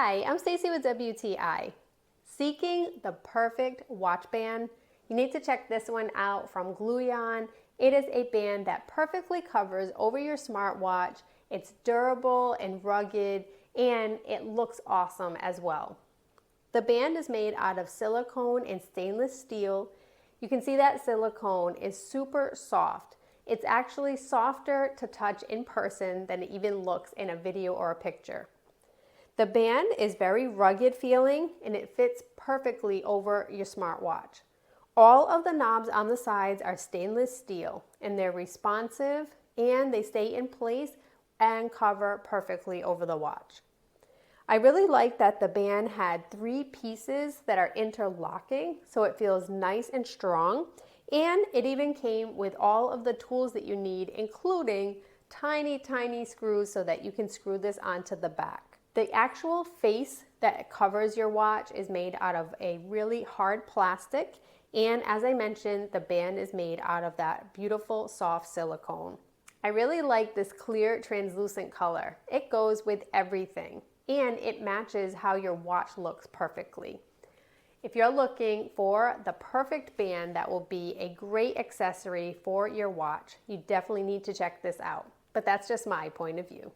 Hi, I'm Stacy with WTI. Seeking the perfect watch band? You need to check this one out from GLuYuan. It is a band that perfectly covers over your smartwatch. It's durable and rugged, and it looks awesome as well. The band is made out of silicone and stainless steel. You can see that silicone is super soft. It's actually softer to touch in person than it even looks in a video or a picture. The band is very rugged feeling and it fits perfectly over your smartwatch. All of the knobs on the sides are stainless steel and they're responsive and they stay in place and cover perfectly over the watch. I really like that the band had 3 pieces that are interlocking so it feels nice and strong, and it even came with all of the tools that you need, including tiny screws so that you can screw this onto the back. The actual face that covers your watch is made out of a really hard plastic, and as I mentioned, the band is made out of that beautiful soft silicone. I really like this clear translucent color. It goes with everything and it matches how your watch looks perfectly. If you're looking for the perfect band that will be a great accessory for your watch, you definitely need to check this out. But that's just my point of view.